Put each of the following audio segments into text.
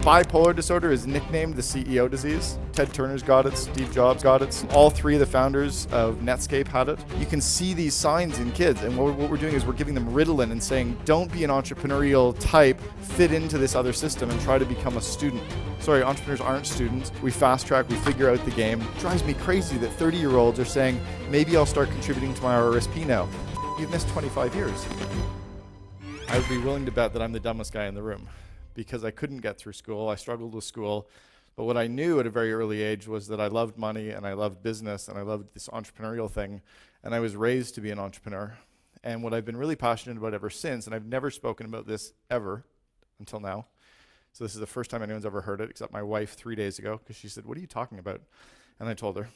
Bipolar disorder is nicknamed the CEO disease. Ted Turner's got it, Steve Jobs got it. All three of the founders of Netscape had it. You can see these signs in kids, and what we're doing is we're giving them Ritalin and saying, don't be an entrepreneurial type, fit into this other system and try to become a student. Sorry, entrepreneurs aren't students. We fast track, we figure out the game. It drives me crazy that 30-year-olds are saying, maybe I'll start contributing to my RRSP now. You've missed 25 years. I would be willing to bet that I'm the dumbest guy in the room, because I couldn't get through school. I struggled with school. But what I knew at a very early age was that I loved money and I loved business and I loved this entrepreneurial thing. And I was raised to be an entrepreneur. And what I've been really passionate about ever since, and I've never spoken about this ever until now. So this is the first time anyone's ever heard it, except my wife 3 days ago, because she said, what are you talking about? And I told her,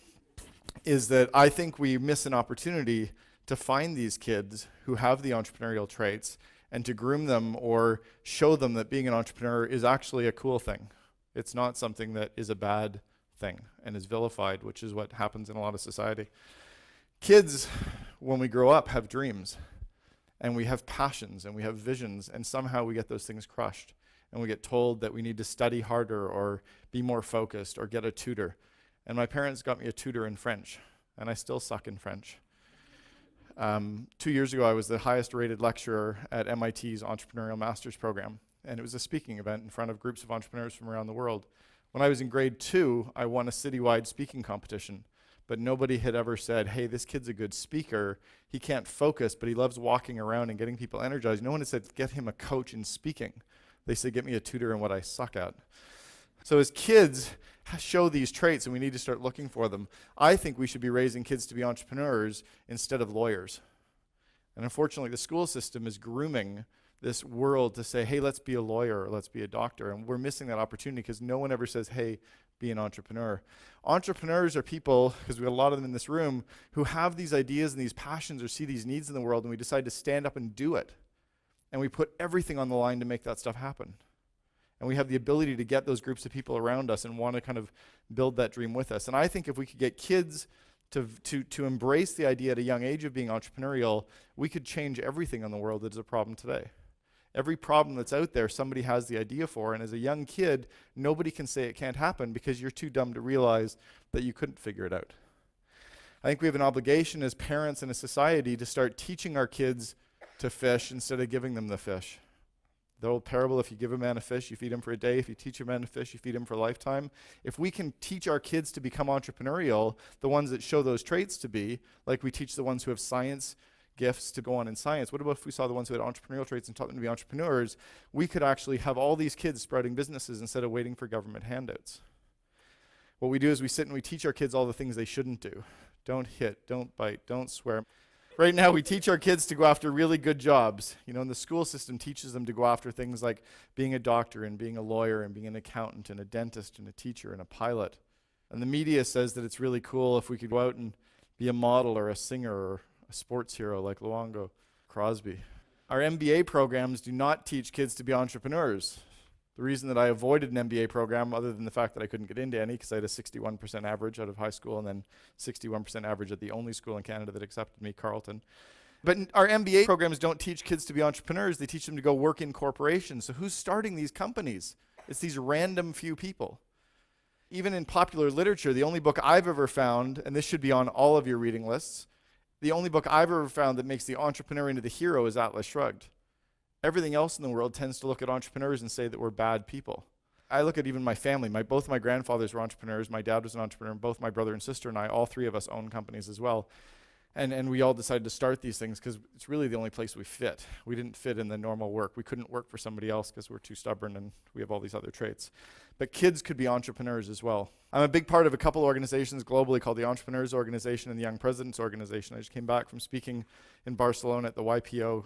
is that I think we miss an opportunity to find these kids who have the entrepreneurial traits and to groom them or show them that being an entrepreneur is actually a cool thing. It's not something that is a bad thing and is vilified, which is what happens in a lot of society. Kids, when we grow up, have dreams, and we have passions, and we have visions, and somehow we get those things crushed, and we get told that we need to study harder or be more focused or get a tutor. And my parents got me a tutor in French, and I still suck in French. 2 years ago, I was the highest rated lecturer at MIT's Entrepreneurial Master's Program, and it was a speaking event in front of groups of entrepreneurs from around the world. When I was in grade 2, I won a citywide speaking competition, but nobody had ever said, hey, this kid's a good speaker. He can't focus, but he loves walking around and getting people energized. No one had said, get him a coach in speaking. They said, get me a tutor in what I suck at. So as kids show these traits, and we need to start looking for them, I think we should be raising kids to be entrepreneurs instead of lawyers. And unfortunately, the school system is grooming this world to say, hey, let's be a lawyer or let's be a doctor. And we're missing that opportunity because no one ever says, hey, be an entrepreneur. Entrepreneurs are people, because we have a lot of them in this room, who have these ideas and these passions or see these needs in the world, and we decide to stand up and do it. And we put everything on the line to make that stuff happen. And we have the ability to get those groups of people around us and want to kind of build that dream with us. And I think if we could get kids to embrace the idea at a young age of being entrepreneurial, we could change everything in the world that is a problem today. Every problem that's out there, somebody has the idea for. And as a young kid, nobody can say it can't happen because you're too dumb to realize that you couldn't figure it out. I think we have an obligation as parents and a society to start teaching our kids to fish instead of giving them the fish. The old parable, if you give a man a fish, you feed him for a day. If you teach a man to fish, you feed him for a lifetime. If we can teach our kids to become entrepreneurial, the ones that show those traits to be, like we teach the ones who have science gifts to go on in science, what about if we saw the ones who had entrepreneurial traits and taught them to be entrepreneurs? We could actually have all these kids sprouting businesses instead of waiting for government handouts. What we do is we sit and we teach our kids all the things they shouldn't do. Don't hit, don't bite, don't swear. Right now, we teach our kids to go after really good jobs. You know, and the school system teaches them to go after things like being a doctor and being a lawyer and being an accountant and a dentist and a teacher and a pilot. And the media says that it's really cool if we could go out and be a model or a singer or a sports hero like Luongo Crosby. Our MBA programs do not teach kids to be entrepreneurs. The reason that I avoided an MBA program, other than the fact that I couldn't get into any because I had a 61% average out of high school and then 61% average at the only school in Canada that accepted me, Carleton. But our MBA programs don't teach kids to be entrepreneurs. They teach them to go work in corporations. So who's starting these companies? It's these random few people. Even in popular literature, the only book I've ever found, and this should be on all of your reading lists, the only book I've ever found that makes the entrepreneur into the hero is Atlas Shrugged. Everything else in the world tends to look at entrepreneurs and say that we're bad people. I look at even my family. Both my grandfathers were entrepreneurs. My dad was an entrepreneur. Both my brother and sister and I, all three of us own companies as well. And we all decided to start these things because it's really the only place we fit. We didn't fit in the normal work. We couldn't work for somebody else because we're too stubborn and we have all these other traits. But kids could be entrepreneurs as well. I'm a big part of a couple organizations globally called the Entrepreneurs Organization and the Young Presidents Organization. I just came back from speaking in Barcelona at the YPO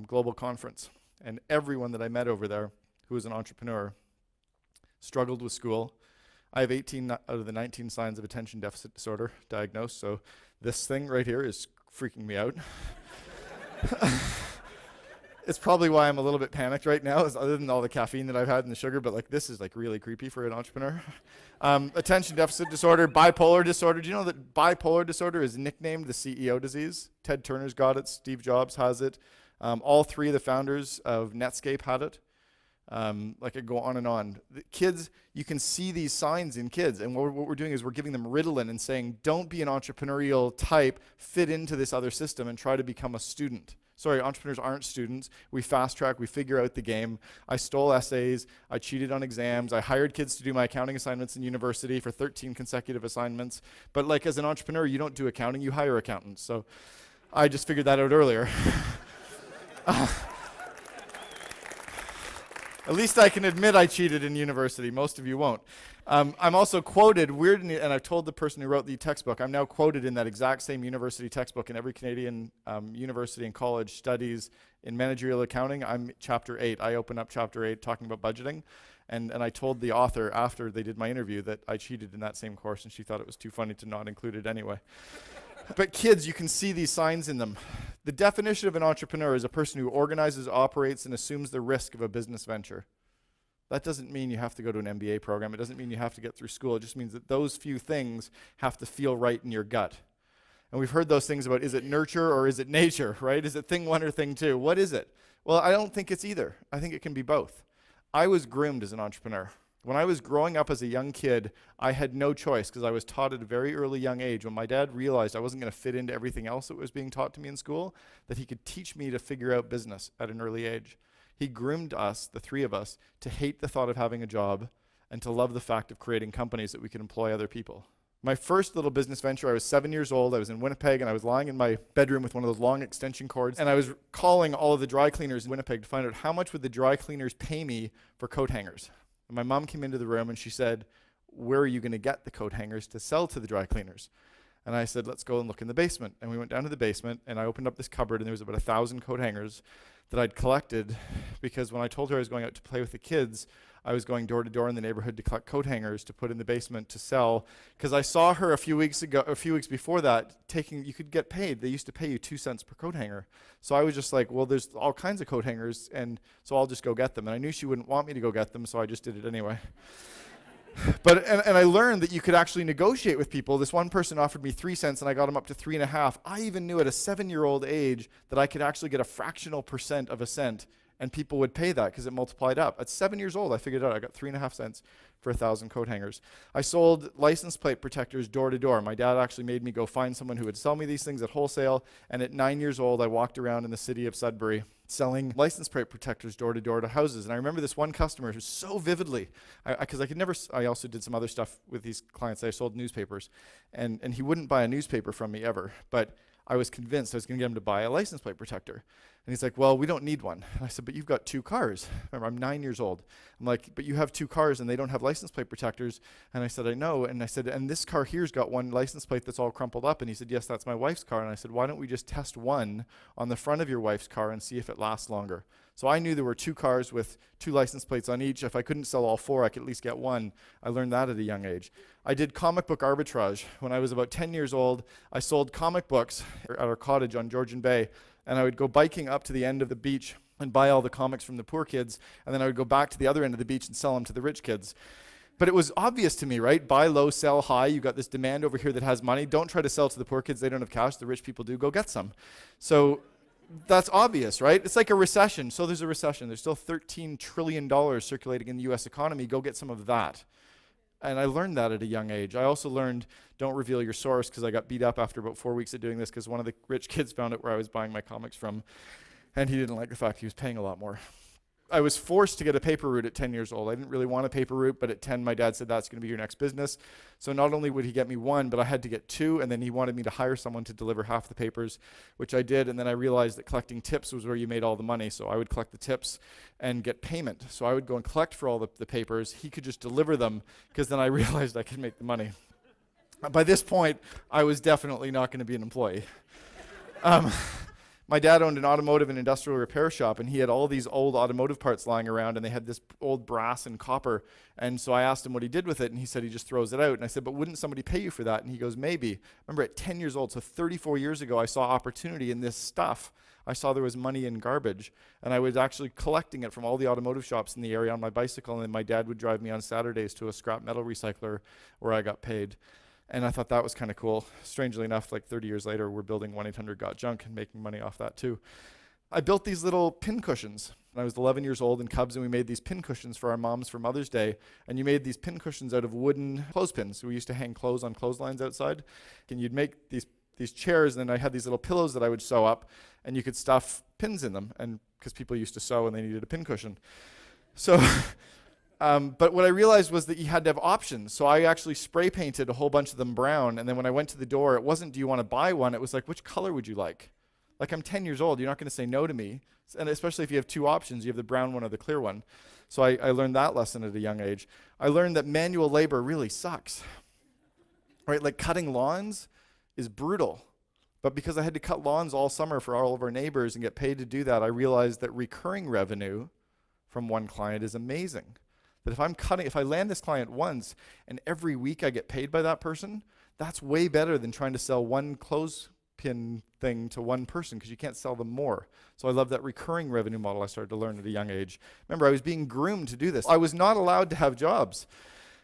Global Conference. And everyone that I met over there who was an entrepreneur struggled with school. I have 18 out of the 19 signs of attention deficit disorder diagnosed, so this thing right here is freaking me out. It's probably why I'm a little bit panicked right now, is other than all the caffeine that I've had and the sugar, but like this is like really creepy for an entrepreneur. Attention deficit disorder, bipolar disorder. Do you know that bipolar disorder is nicknamed the CEO disease? Ted Turner's got it, Steve Jobs has it. All three of the founders of Netscape had it. Like I go on and on. The kids, you can see these signs in kids, and what we're doing is we're giving them Ritalin and saying, don't be an entrepreneurial type, fit into this other system and try to become a student. Sorry, entrepreneurs aren't students. We fast track, we figure out the game. I stole essays, I cheated on exams, I hired kids to do my accounting assignments in university for 13 consecutive assignments. But like as an entrepreneur, you don't do accounting, you hire accountants. So I just figured that out earlier. At least I can admit I cheated in university. Most of you won't. I'm also quoted, weirdly, and I've told the person who wrote the textbook, I'm now quoted in that exact same university textbook in every Canadian university and college studies in managerial accounting. I'm chapter 8. I open up chapter 8 talking about budgeting. And I told the author after they did my interview that I cheated in that same course, and she thought it was too funny to not include it anyway. But kids, you can see these signs in them. The definition of an entrepreneur is a person who organizes, operates, and assumes the risk of a business venture. That doesn't mean you have to go to an MBA program. It doesn't mean you have to get through school. It just means that those few things have to feel right in your gut. And we've heard those things about, is it nurture or is it nature, right? Is it thing one or thing two? What is it? Well, I don't think it's either. I think it can be both. I was groomed as an entrepreneur. When I was growing up as a young kid, I had no choice because I was taught at a very early young age. When my dad realized I wasn't going to fit into everything else that was being taught to me in school, that he could teach me to figure out business at an early age. He groomed us, the three of us, to hate the thought of having a job and to love the fact of creating companies that we could employ other people. My first little business venture, I was 7 years old. I was in Winnipeg, and I was lying in my bedroom with one of those long extension cords, and I was calling all of the dry cleaners in Winnipeg to find out how much would the dry cleaners pay me for coat hangers. And my mom came into the room, and she said, where are you going to get the coat hangers to sell to the dry cleaners? And I said, let's go and look in the basement. And we went down to the basement, and I opened up this cupboard, and there was about 1,000 coat hangers that I'd collected, because when I told her I was going out to play with the kids, I was going door to door in the neighborhood to collect coat hangers to put in the basement to sell, because I saw her a few weeks before that, you could get paid. They used to pay you 2 cents per coat hanger. So I was just like, well, there's all kinds of coat hangers, and so I'll just go get them. And I knew she wouldn't want me to go get them, so I just did it anyway. But I learned that you could actually negotiate with people. This one person offered me 3 cents, and I got him up to 3.5. I even knew at a 7-year-old age that I could actually get a fractional percent of a cent, and people would pay that because it multiplied up. At 7 years old, I figured out I got 3.5 cents for 1,000 coat hangers. I sold license plate protectors door to door. My dad actually made me go find someone who would sell me these things at wholesale. And at 9 years old, I walked around in the city of Sudbury selling license plate protectors door to door to houses. And I remember this one customer who so vividly, because I also did some other stuff with these clients. I sold newspapers, and he wouldn't buy a newspaper from me ever. But I was convinced I was going to get him to buy a license plate protector. And he's like, well, we don't need one. And I said, but you've got 2 cars. Remember, I'm 9 years old. I'm like, but you have 2 cars and they don't have license plate protectors. And I said, I know. And I said, and this car here's got one license plate that's all crumpled up. And he said, yes, that's my wife's car. And I said, why don't we just test one on the front of your wife's car and see if it lasts longer? So I knew there were 2 cars with 2 license plates on each. If I couldn't sell all 4, I could at least get one. I learned that at a young age. I did comic book arbitrage. When I was about 10 years old, I sold comic books at our cottage on Georgian Bay. And I would go biking up to the end of the beach and buy all the comics from the poor kids. And then I would go back to the other end of the beach and sell them to the rich kids. But it was obvious to me, right? Buy low, sell high. You got this demand over here that has money. Don't try to sell to the poor kids. They don't have cash. The rich people do. Go get some. So that's obvious, right? It's like a recession. So there's a recession. There's still $13 trillion circulating in the U.S. economy. Go get some of that. And I learned that at a young age. I also learned don't reveal your source, because I got beat up after about 4 weeks of doing this because one of the rich kids found out where I was buying my comics from, and he didn't like the fact he was paying a lot more. I was forced to get a paper route at 10 years old. I didn't really want a paper route, but at 10, my dad said, that's going to be your next business. So not only would he get me 1, but I had to get 2, and then he wanted me to hire someone to deliver half the papers, which I did, and then I realized that collecting tips was where you made all the money. So I would collect the tips and get payment. So I would go and collect for all the papers. He could just deliver them, because then I realized I could make the money. By this point, I was definitely not going to be an employee. My dad owned an automotive and industrial repair shop, and he had all these old automotive parts lying around, and they had this old brass and copper. And so I asked him what he did with it, and he said he just throws it out. And I said, but wouldn't somebody pay you for that? And he goes, maybe. Remember, at 10 years old, so 34 years ago, I saw opportunity in this stuff. I saw there was money in garbage, and I was actually collecting it from all the automotive shops in the area on my bicycle, and then my dad would drive me on Saturdays to a scrap metal recycler where I got paid. And I thought that was kind of cool. Strangely enough, like 30 years later, we're building 1-800-GOT-JUNK and making money off that too. I built these little pin cushions. When I was 11 years old in Cubs, and we made these pin cushions for our moms for Mother's Day. And you made these pin cushions out of wooden clothespins. So we used to hang clothes on clotheslines outside. And you'd make these chairs, and then I had these little pillows that I would sew up, and you could stuff pins in them, and because people used to sew and they needed a pin cushion. So, but what I realized was that you had to have options. So I actually spray painted a whole bunch of them brown, and then when I went to the door, it wasn't, do you want to buy one? It was like, which color would you like? Like, I'm 10 years old, you're not going to say no to me. And especially if you have two options, you have the brown one or the clear one. So I learned that lesson at a young age. I learned that manual labor really sucks. Right? Like cutting lawns is brutal. But because I had to cut lawns all summer for all of our neighbors and get paid to do that, I realized that recurring revenue from one client is amazing. That if I land this client once and every week I get paid by that person, that's way better than trying to sell one clothespin thing to one person, because you can't sell them more. So I love that recurring revenue model I started to learn at a young age. Remember, I was being groomed to do this. I was not allowed to have jobs.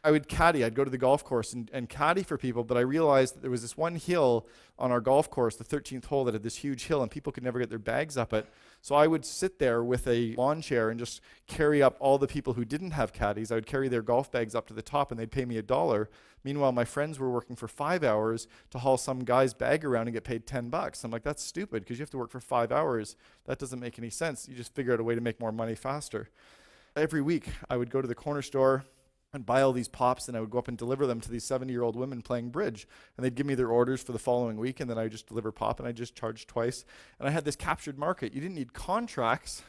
I would caddy. I'd go to the golf course and caddy for people, but I realized that there was this one hill on our golf course, the 13th hole, that had this huge hill, and people could never get their bags up it. So I would sit there with a lawn chair and just carry up all the people who didn't have caddies. I would carry their golf bags up to the top, and they'd pay me $1. Meanwhile, my friends were working for 5 hours to haul some guy's bag around and get paid $10. I'm like, that's stupid, because you have to work for 5 hours. That doesn't make any sense. You just figure out a way to make more money faster. Every week, I would go to the corner store and buy all these pops, and I would go up and deliver them to these 70-year-old women playing bridge. And they'd give me their orders for the following week, and then I would just deliver pop, and I just charged twice. And I had this captured market. You didn't need contracts.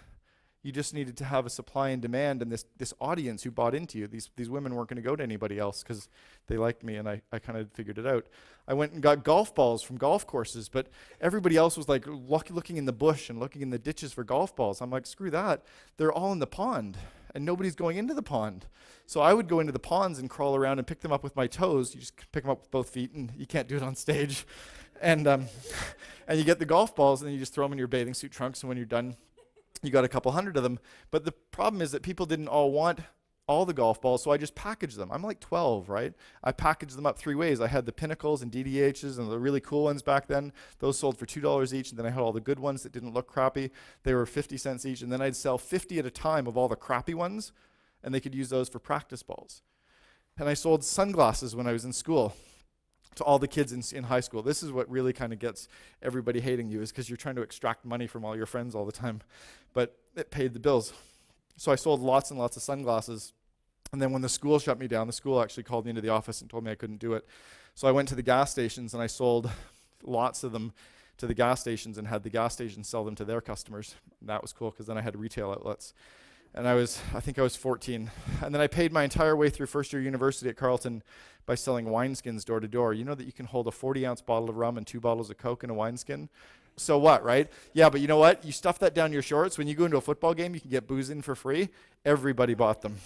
You just needed to have a supply and demand, and this audience who bought into you. These women weren't going to go to anybody else because they liked me, and I kind of figured it out. I went and got golf balls from golf courses, but everybody else was like looking in the bush and looking in the ditches for golf balls. I'm like, screw that. They're all in the pond, and nobody's going into the pond. So I would go into the ponds and crawl around and pick them up with my toes. You just pick them up with both feet, and you can't do it on stage. And you get the golf balls, and then you just throw them in your bathing suit trunks, and when you're done, you got a couple hundred of them. But the problem is that people didn't all want all the golf balls, so I just packaged them. I'm like 12, right? I packaged them up 3 ways. I had the Pinnacles and DDHs and the really cool ones back then. Those sold for $2 each, and then I had all the good ones that didn't look crappy. They were 50 cents each, and then I'd sell 50 at a time of all the crappy ones, and they could use those for practice balls. And I sold sunglasses when I was in school to all the kids in high school. This is what really kind of gets everybody hating you, is because you're trying to extract money from all your friends all the time. But it paid the bills. So I sold lots and lots of sunglasses. And then when the school shut me down, the school actually called me into the office and told me I couldn't do it. So I went to the gas stations and I sold lots of them to the gas stations and had the gas stations sell them to their customers. And that was cool, because then I had retail outlets. And I think I was 14. And then I paid my entire way through first year university at Carleton by selling wineskins door to door. You know that you can hold a 40-ounce bottle of rum and 2 bottles of Coke in a wineskin? So what, right? Yeah, but you know what? You stuff that down your shorts. When you go into a football game, you can get booze in for free. Everybody bought them.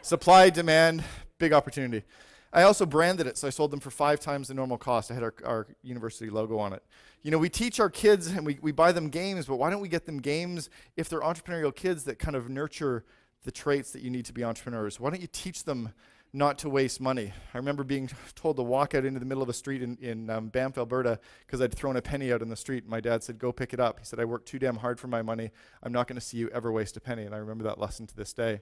Supply, demand, big opportunity. I also branded it, so I sold them for 5 times the normal cost. I had our university logo on it. You know, we teach our kids and we buy them games, but why don't we get them games if they're entrepreneurial kids that kind of nurture the traits that you need to be entrepreneurs? Why don't you teach them not to waste money? I remember being told to walk out into the middle of a street in Banff, Alberta, because I'd thrown a penny out in the street. And my dad said, go pick it up. He said, I work too damn hard for my money. I'm not going to see you ever waste a penny. And I remember that lesson to this day.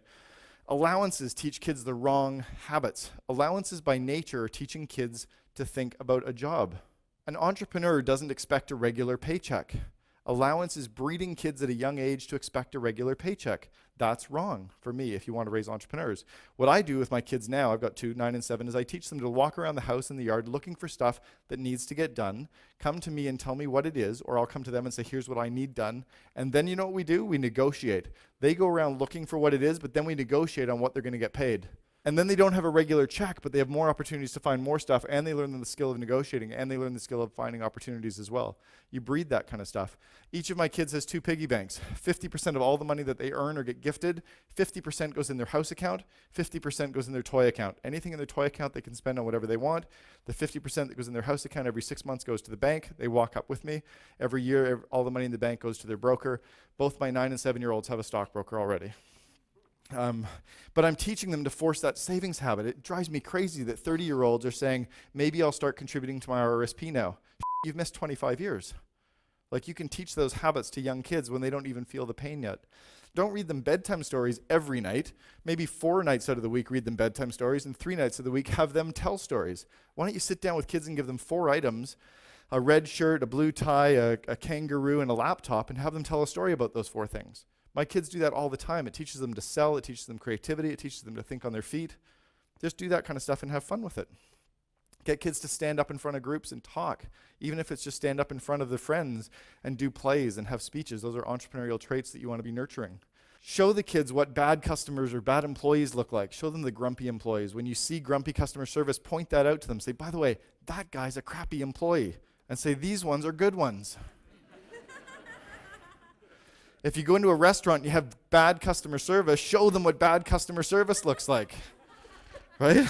Allowances teach kids the wrong habits. Allowances by nature are teaching kids to think about a job. An entrepreneur doesn't expect a regular paycheck. Allowance is breeding kids at a young age to expect a regular paycheck. That's wrong for me if you want to raise entrepreneurs. What I do with my kids now, I've got 2, 9 and 7, is I teach them to walk around the house and the yard looking for stuff that needs to get done, come to me and tell me what it is, or I'll come to them and say, here's what I need done. And then you know what we do? We negotiate. They go around looking for what it is, but then we negotiate on what they're going to get paid. And then they don't have a regular check, but they have more opportunities to find more stuff, and they learn the skill of negotiating, and they learn the skill of finding opportunities as well. You breed that kind of stuff. Each of my kids has 2 piggy banks. 50% of all the money that they earn or get gifted, 50% goes in their house account, 50% goes in their toy account. Anything in their toy account they can spend on whatever they want. The 50% that goes in their house account every 6 months goes to the bank. They walk up with me. Every year, all the money in the bank goes to their broker. Both my 9 and 7-year-olds have a stockbroker already. But I'm teaching them to force that savings habit. It drives me crazy that 30-year-olds are saying, maybe I'll start contributing to my RRSP now. You've missed 25 years. Like, you can teach those habits to young kids when they don't even feel the pain yet. Don't read them bedtime stories every night. Maybe 4 nights out of the week read them bedtime stories, and 3 nights of the week have them tell stories. Why don't you sit down with kids and give them 4 items, a red shirt, a blue tie, a kangaroo, and a laptop, and have them tell a story about those 4 things. My kids do that all the time. It teaches them to sell. It teaches them creativity. It teaches them to think on their feet. Just do that kind of stuff and have fun with it. Get kids to stand up in front of groups and talk, even if it's just stand up in front of their friends and do plays and have speeches. Those are entrepreneurial traits that you want to be nurturing. Show the kids what bad customers or bad employees look like. Show them the grumpy employees. When you see grumpy customer service, point that out to them. Say, by the way, that guy's a crappy employee. And say, these ones are good ones. If you go into a restaurant and you have bad customer service, show them what bad customer service looks like. Right?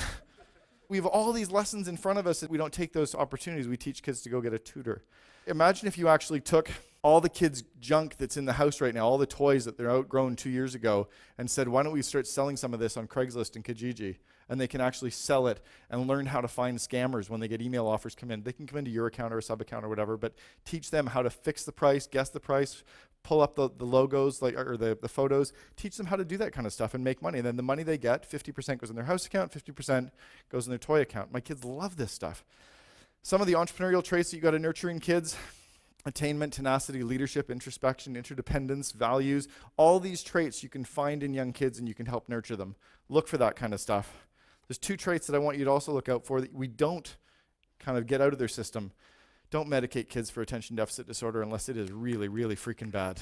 We have all these lessons in front of us that we don't take those opportunities. We teach kids to go get a tutor. Imagine if you actually took all the kids' junk that's in the house right now, all the toys that they're outgrown 2 years ago, and said, why don't we start selling some of this on Craigslist and Kijiji? And they can actually sell it and learn how to find scammers when they get email offers come in. They can come into your account or a sub-account or whatever, but teach them how to fix the price, guess the price, pull up the logos or the photos, teach them how to do that kind of stuff and make money. And then the money they get, 50% goes in their house account, 50% goes in their toy account. My kids love this stuff. Some of the entrepreneurial traits that you got to nurture in kids: attainment, tenacity, leadership, introspection, interdependence, values. All these traits you can find in young kids and you can help nurture them. Look for that kind of stuff. There's 2 traits that I want you to also look out for that we don't kind of get out of their system. Don't medicate kids for attention deficit disorder unless it is really, really freaking bad.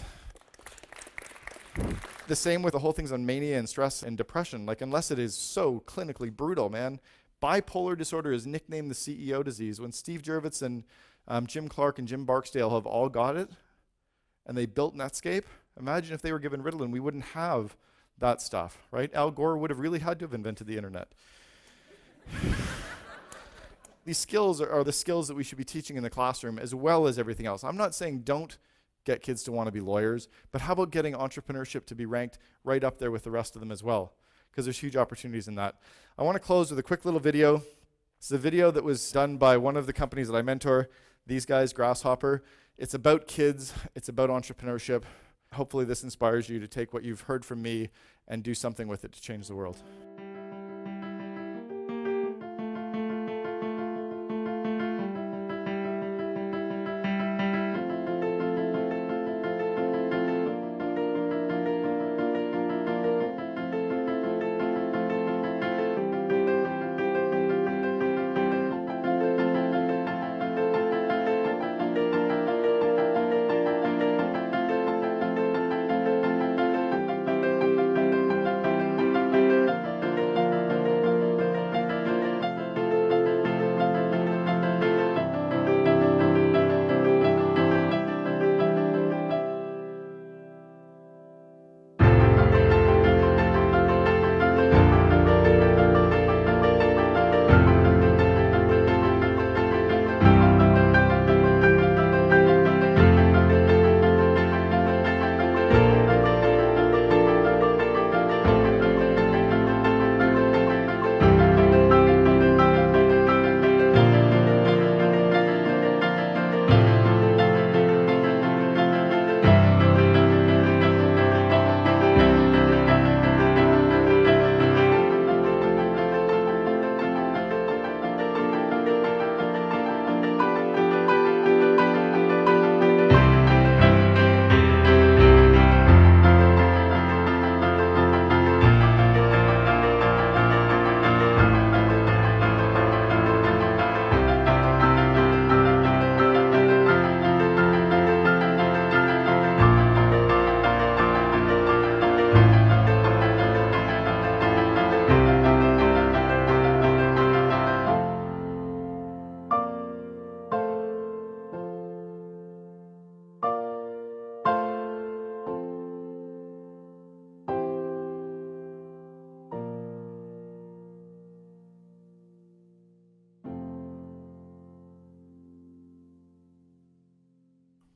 The same with the whole things on mania and stress and depression. Like, unless it is so clinically brutal, man. Bipolar disorder is nicknamed the CEO disease. When Steve Jurvitz and Jim Clark and Jim Barksdale have all got it, and they built Netscape, imagine if they were given Ritalin, we wouldn't have that stuff, right? Al Gore would have really had to have invented the internet. These skills are the skills that we should be teaching in the classroom as well as everything else. I'm not saying don't get kids to want to be lawyers, but how about getting entrepreneurship to be ranked right up there with the rest of them as well? Because there's huge opportunities in that. I want to close with a quick little video. It's a video that was done by one of the companies that I mentor, these guys, Grasshopper. It's about kids. It's about entrepreneurship. Hopefully this inspires you to take what you've heard from me and do something with it to change the world.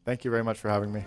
Thank you very much for having me.